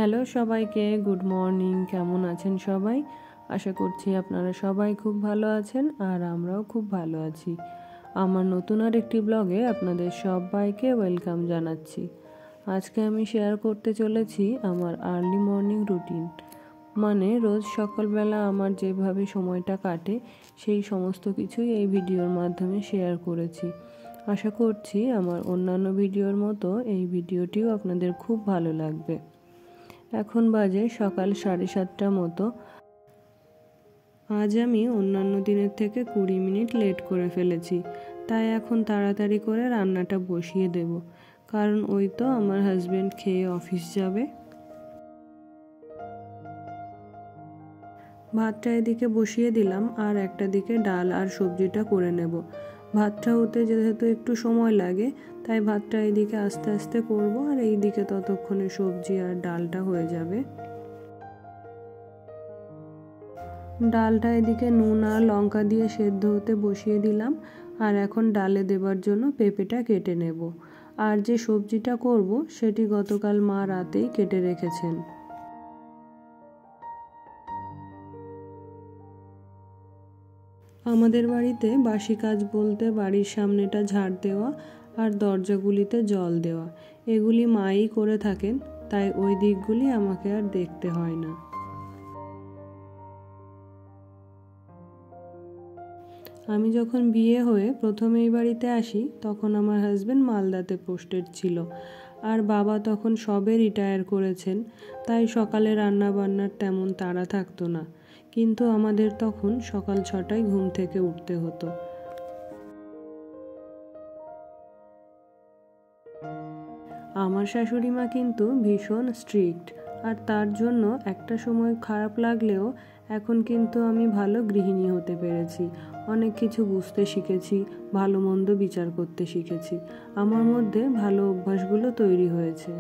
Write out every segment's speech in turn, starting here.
Hello সবাইকে, good morning. কেমন আছেন সবাই? আশা করছি আপনারা সবাই খুব ভালো আছেন আর আমরাও খুব ভালো আছি। আমার নতুন আর একটি ব্লগে আপনাদের সবাইকে ওয়েলকাম জানাচ্ছি। আজকে আমি শেয়ার করতে চলেছি আমার আর্লি মর্নিং রুটিন, মানে রোজ সকালবেলা আমার যেভাবে সময়টা কাটে সেই সমস্ত কিছুই এই ভিডিওর মাধ্যমে শেয়ার করেছি। আশা করছি আমার অন্যান্য ভিডিওর মতো এই ভিডিওটিও আপনাদের খুব ভালো লাগবে। এখন বাজে সকাল 7:30 মতো। আজ আমি অন্যান্য দিনের থেকে 20 মিনিট লেট করে ফেলেছি, তাই এখন তাড়াতাড়ি করে রান্নাটা বসিয়ে দেব, কারণ ওই তো আমার হাজবেন্ড খেয়ে অফিস যাবে। ভাতটা এদিকে বসিয়ে দিলাম আর একটা দিকে ডাল আর সবজিটা করে নেব। ভাতটা হতে যেহেতু একটু সময় লাগে, তাই ভাতটা এদিকে আস্তে আস্তে করব আর এইদিকে ততক্ষণে সবজি আর ডালটা হয়ে যাবে। ডালটা এদিকে নুন আর লঙ্কা দিয়ে সেদ্ধ হতে বসিয়ে দিলাম আর এখন ডালে দেবার জন্য পেঁপেটা কেটে নেব। আর যে সবজিটা করব সেটি গতকাল মা রাতেই কেটে রেখেছেন। আমাদের বাড়িতে বাসি কাজ বলতে বাড়ির সামনেটা ঝাড় দেওয়া আর দরজাগুলিতে জল দেওয়া, এগুলি মাই করে থাকেন, তাই ওই দিকগুলি আমাকে আর দেখতে হয় না। আমি যখন বিয়ে হয়ে প্রথমে এই বাড়িতে আসি তখন আমার হাজবেন্ড মালদাতে পোস্টেড ছিল আর বাবা তখন সবে রিটায়ার করেছেন, তাই সকালে রান্না বান্নার তেমন তাড়া থাকতো না, কিন্তু আমাদের তখন সকাল 6টায় ঘুম থেকে উঠতে হতো। আমার শাশুড়ি মা কিন্তু ভীষণ স্ট্রিক্ট, আর তার জন্য একটা সময় খারাপ লাগলেও এখন কিন্তু আমি ভালো গৃহিণী হতে পেরেছি, অনেক কিছু বুঝতে শিখেছি, ভালো মন্দ বিচার করতে শিখেছি, আমার মধ্যে ভালো অভ্যাসগুলো তৈরি হয়েছে।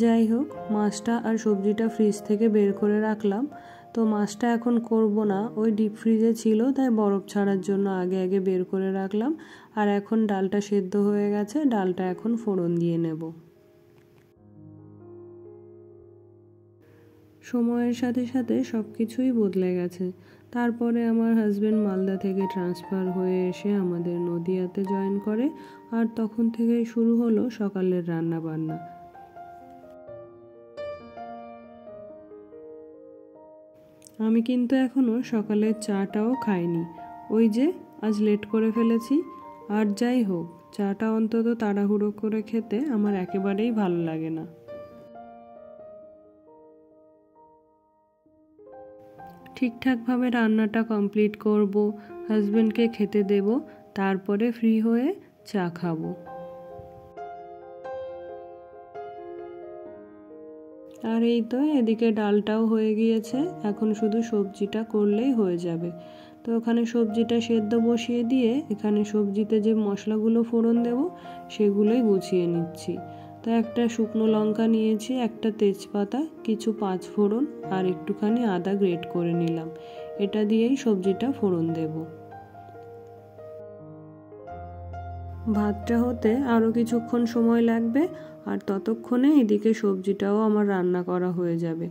যাই হোক, মাছটা আর সবজিটা ফ্রিজ থেকে বের করে রাখলাম। তো মাছটা এখন করব না, ওই ডিপ ফ্রিজে ছিল, তাই বরফ ছাড়ার জন্য আগে আগে বের করে রাখলাম। আর এখন ডালটা সেদ্ধ হয়ে গেছে, ডালটা এখন ফোড়ন দিয়ে নেব। সময়ের সাথে সাথে সব কিছুই বদলে গেছে। তারপরে আমার হাজবেন্ড মালদা থেকে ট্রান্সফার হয়ে এসে আমাদের নদিয়াতে জয়েন করে, আর তখন থেকেই শুরু হলো সকালের রান্না বান্না। আমি কিন্তু এখনো সকালের চাটাও খাইনি, ওই যে আজ লেট করে ফেলেছি। আর যাই হোক, চাটা অন্তত তাড়াহুড়ো করে খেতে আমার একেবারেই ভালো লাগে না। ঠিকঠাকভাবে রান্নাটা কমপ্লিট করব, হাজবেন্ডকে খেতে দেব, তারপরে ফ্রি হয়ে চা খাবো। আর এই তো এদিকে ডালটাও হয়ে গিয়েছে, এখন শুধু সবজিটা করলেই হয়ে যাবে। তো ওখানে সবজিটা সেদ্ধ বসিয়ে দিয়ে এখানে সবজিতে যে মশলাগুলো ফোড়ন দেব সেগুলোই গুছিয়ে নিচ্ছি। তো একটা শুকনো লঙ্কা নিয়েছি, একটা তেজপাতা, কিছু 5 ফোড়ন আর একটুখানি আদা গ্রেট করে নিলাম, এটা দিয়েই সবজিটা ফোড়ন দেব। ভাতটা হতে আরও কিছুক্ষণ সময় লাগবে, আর ততক্ষণে এদিকে সবজিটাও আমার রান্না করা হয়ে যাবে।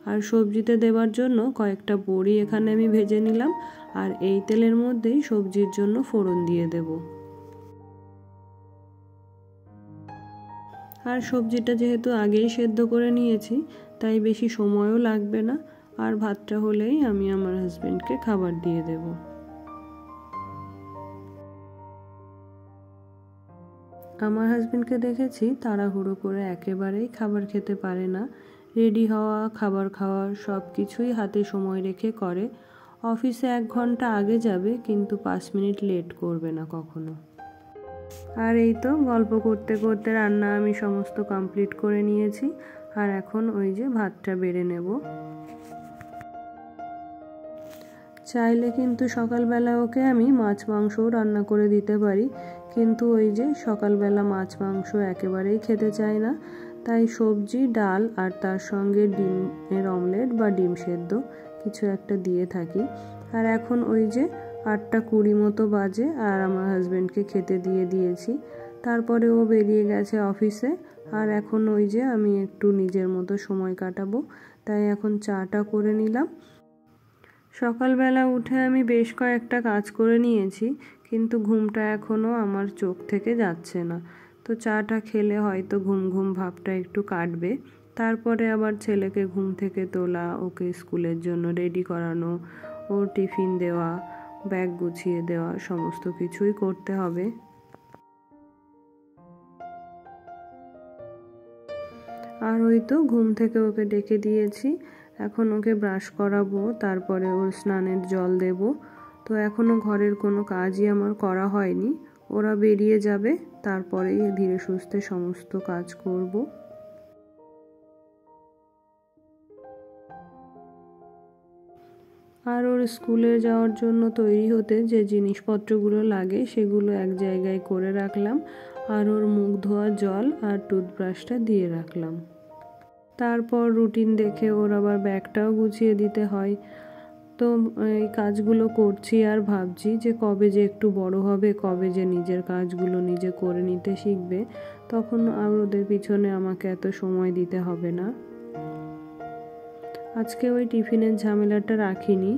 আর সবজিতে দেবার জন্য কয়েকটা বড়ি এখানে আমি ভেজে নিলাম, আর এই তেলের মধ্যেই সবজির জন্য ফোড়ন দিয়ে দেব। আর সবজিটা যেহেতু আগেই সেদ্ধ করে নিয়েছি, তাই বেশি সময়ও লাগবে না, আর ভাতটা হলেই আমি আমার হাজবেন্ডকে খাবার দিয়ে দেব। আমার হাজবেন্ডকে দেখেছি তাড়াহুড়ো করে একেবারেই খাবার খেতে পারে না, রেডি হওয়া, খাবার খাওয়া সব কিছুই হাতে সময় রেখে করে। অফিসে 1 ঘন্টা আগে যাবে, কিন্তু 5 মিনিট লেট করবে না কখনো। আর এই তো গল্প করতে করতে রান্না আমি সমস্ত কমপ্লিট করে নিয়েছি, আর এখন ওই যে ভাতটা বেড়ে নেব। চাইলে কিন্তু সকালবেলা ওকে আমি মাছ মাংসও রান্না করে দিতে পারি, কিন্তু ওই যে সকালবেলা মাছ মাংস একেবারেই খেতে চায় না, তাই সবজি, ডাল আর তার সঙ্গে ডিমের অমলেট বা ডিম সেদ্ধ কিছু একটা দিয়ে থাকি। আর এখন ওই যে 8টা 20 মতো বাজে, আর আমার হাজবেন্ডকে খেতে দিয়ে দিয়েছি, তারপরে ও বেরিয়ে গেছে অফিসে। আর এখন ওই যে আমি একটু নিজের মতো সময় কাটাবো, তাই এখন চাটা করে নিলাম। সকালবেলা উঠে আমি বেশ কয়েকটা কাজ করে নিয়েছি, কিন্তু ঘুমটা এখনও আমার চোখ থেকে যাচ্ছে না। তো চাটা খেলে হয়তো ঘুম ঘুম ভাবটা একটু কাটবে। তারপরে আবার ছেলেকে ঘুম থেকে তোলা, ওকে স্কুলের জন্য রেডি করানো, ওর টিফিন দেওয়া, ব্যাগ গুছিয়ে দেওয়া, সমস্ত কিছুই করতে হবে। আর ওই তো ঘুম থেকে ওকে ডেকে দিয়েছি, এখন ওকে ব্রাশ করাবো, তারপরে ওর স্নানের জল দেব। তো এখনও ঘরের কোনো কাজই আমার করা হয়নি, ওরা বেরিয়ে যাবে, তারপরেই ধীরে সুস্থে সমস্ত কাজ করব। আর ওর স্কুলে যাওয়ার জন্য তৈরি হতে যে জিনিসপত্রগুলো লাগে সেগুলো এক জায়গায় করে রাখলাম, আর ওর মুখ ধোয়া জল আর টুথব্রাশটা দিয়ে রাখলাম। তারপর রুটিন দেখে ওর আবার ব্যাগটাও গুছিয়ে দিতে হয়। তো এই কাজগুলো করছি আর ভাবছি যে কবে যে একটু বড় হবে, কবে যে নিজের কাজগুলো নিজে করে নিতে শিখবে, তখন আর ওদের পিছনে আমাকে এত সময় দিতে হবে না। আজকে ওই টিফিনের ঝামেলাটা রাখিনি,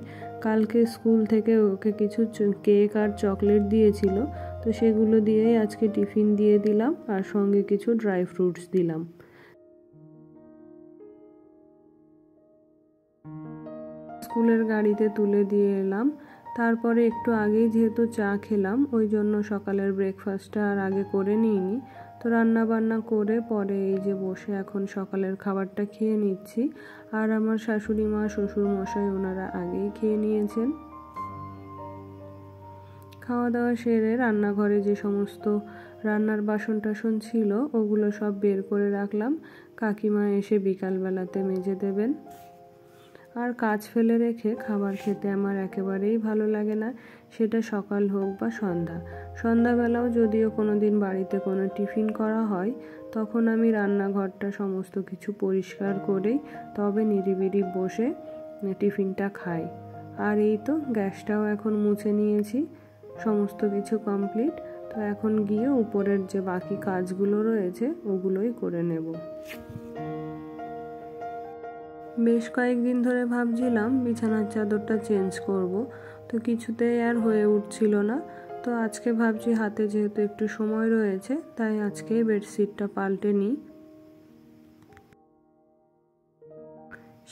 কালকে স্কুল থেকে ওকে কিছু কেক আর চকলেট দিয়েছিল, তো সেগুলো দিয়েই আজকে টিফিন দিয়ে দিলাম, আর সঙ্গে কিছু ড্রাই ফ্রুটস দিলাম। স্কুলের গাড়িতে তুলে দিয়ে এলাম। তারপরে একটু আগেই যেহেতু চা খেলাম, ওই জন্য সকালের ব্রেকফাস্টটা আর আগে করে নিইনি। তো রান্না বান্না করে পরে এই যে বসে এখন সকালের খাবারটা খেয়ে নিচ্ছি। আর আমার শাশুড়ি মা, শ্বশুর মশাই ওনারা আগেই খেয়ে নিয়েছেন। খাওয়া দাওয়া সেরে রান্নাঘরে যে সমস্ত রান্নার বাসন টাসন ছিল ওগুলো সব বের করে রাখলাম, কাকিমা এসে বিকালবেলাতে মেজে দেবেন। আর কাজ ফেলে রেখে খাবার খেতে আমার একেবারেই ভালো লাগে না, সেটা সকাল হোক বা সন্ধ্যা। সন্ধ্যাবেলাও যদিও কোনো দিন বাড়িতে কোনো টিফিন করা হয়, তখন আমি রান্নাঘরটা সমস্ত কিছু পরিষ্কার করেই তবে নিরিবিলি বসে টিফিনটা খাই। আর এই তো গ্যাসটাও এখন মুছে নিয়েছি, সমস্ত কিছু কমপ্লিট। তো এখন গিয়ে উপরের যে বাকি কাজগুলো রয়েছে ওগুলোই করে নেব। বেশ কয়েকদিন ধরে ভাবছিলাম বিছানার চাদরটা চেঞ্জ করব, তো কিছুতেই আর হয়ে উঠছিল না। তো আজকে ভাবছি হাতে যেহেতু একটু সময় রয়েছে, তাই আজকেই বেডশিটটা পাল্টে নিই।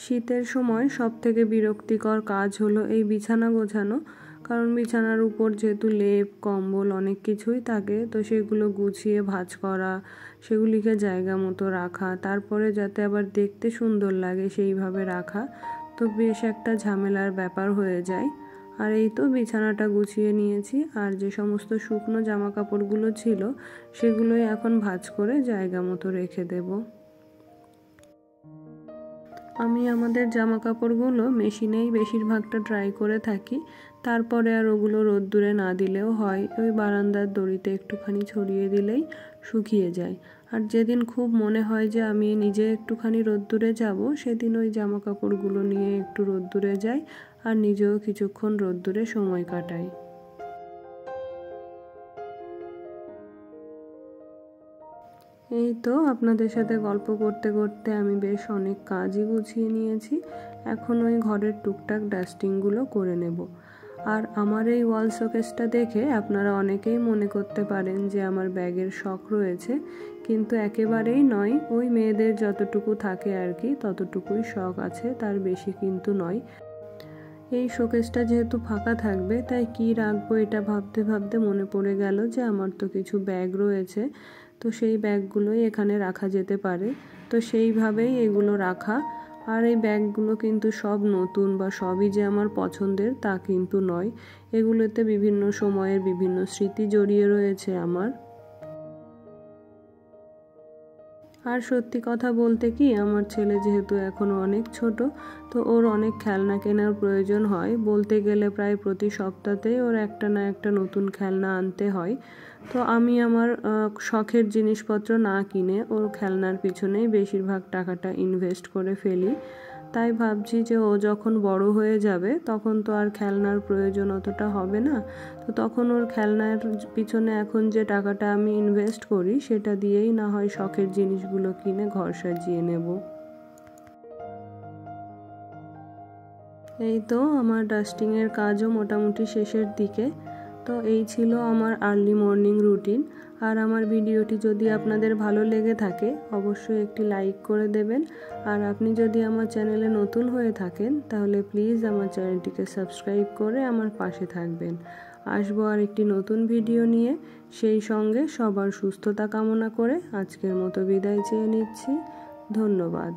শীতের সময় সব থেকে বিরক্তিকর কাজ হলো এই বিছানা গোছানো, কারণ বিছানার উপর যেহেতু লেপ কম্বল অনেক কিছুই থাকে, তো সেগুলো গুছিয়ে ভাঁজ করা, সেগুলিকে জায়গা মতো রাখা, তারপরে যাতে আবার দেখতে সুন্দর লাগে সেইভাবে রাখা, তো বেশ একটা ঝামেলার ব্যাপার হয়ে যায়। আর এই তো বিছানাটা গুছিয়ে নিয়েছি, আর যে সমস্ত শুকনো জামা কাপড়গুলো ছিল সেগুলোই এখন ভাঁজ করে জায়গা মতো রেখে দেবো। আমি আমাদের জামা কাপড়গুলো মেশিনেই বেশিরভাগটা ড্রাই করে থাকি, তারপরে আর ওগুলো রোদ্দুরে না দিলেও হয়, ওই বারান্দার দড়িতে একটুখানি ছড়িয়ে দিলেই শুকিয়ে যায়। আর যেদিন খুব মনে হয় যে আমি নিজে একটুখানি রোদ্দুরে যাব, সেদিন ওই জামা কাপড়গুলো নিয়ে একটু রোদ্দুরে যাই আর নিজেও কিছুক্ষণ রোদ্দুরে সময় কাটাই। এই তো আপনাদের সাথে গল্প করতে করতে আমি বেশ অনেক কাজই গুছিয়ে নিয়েছি, এখন ওই ঘরের টুকটাক ডাস্টিংগুলো করে নেব। আর আমার এই ওয়াল শোকেসটা দেখে আপনারা অনেকেই মনে করতে পারেন যে আমার ব্যাগের শখ রয়েছে, কিন্তু একেবারেই নয়, ওই মেয়েদের যতটুকু থাকে আর কি ততটুকুই শখ আছে, তার বেশি কিন্তু নয়। এই শোকেসটা যেহেতু ফাঁকা থাকবে, তাই কি রাখবো এটা ভাবতে ভাবতে মনে পড়ে গেল যে আমার তো কিছু ব্যাগ রয়েছে, তো সেই ব্যাগগুলোই এখানে রাখা যেতে পারে, তো সেইভাবেই এগুলো রাখা। আর এই ব্যাগগুলো কিন্তু সব নতুন বা সবই যে আমার পছন্দের তা কিন্তু নয়, এগুলোতে বিভিন্ন সময়ের বিভিন্ন স্মৃতি জড়িয়ে রয়েছে আমার। আর সত্যি কথা বলতে কি, আমার ছেলে যেহেতু এখনও অনেক ছোট, তো ওর অনেক খেলনা কেনার প্রয়োজন হয়, বলতে গেলে প্রায় প্রতি সপ্তাহতেই ওর একটা না একটা নতুন খেলনা আনতে হয়। তো আমি আমার শখের জিনিসপত্র না কিনে ওর খেলনার পিছনেই বেশিরভাগ টাকাটা ইনভেস্ট করে ফেলি। তাই ভাবছি যে ও যখন বড় হয়ে যাবে তখন তো আর খেলনার প্রয়োজন অতটা হবে না, তো তখন ওর খেলনার পিছনে এখন যে টাকাটা আমি ইনভেস্ট করি সেটা দিয়েই না হয় শখের জিনিসগুলো কিনে ঘর সাজিয়ে নেব। এই তো আমার ডাস্টিংয়ের কাজও মোটামুটি শেষের দিকে। তো এই ছিল আমার আর্লি মর্নিং রুটিন। আর আমার ভিডিওটি যদি আপনাদের ভালো লেগে থাকে অবশ্যই একটি লাইক করে দেবেন। আর আপনি যদি আমার চ্যানেলে নতুন হয়ে থাকেন তাহলে প্লিজ আমার চ্যানেলটিকে সাবস্ক্রাইব করে আমার পাশে থাকবেন। আসবো আর একটি নতুন ভিডিও নিয়ে, সেই সঙ্গে সবার সুস্থতা কামনা করে আজকের মতো বিদায় চেয়ে নিচ্ছি। ধন্যবাদ।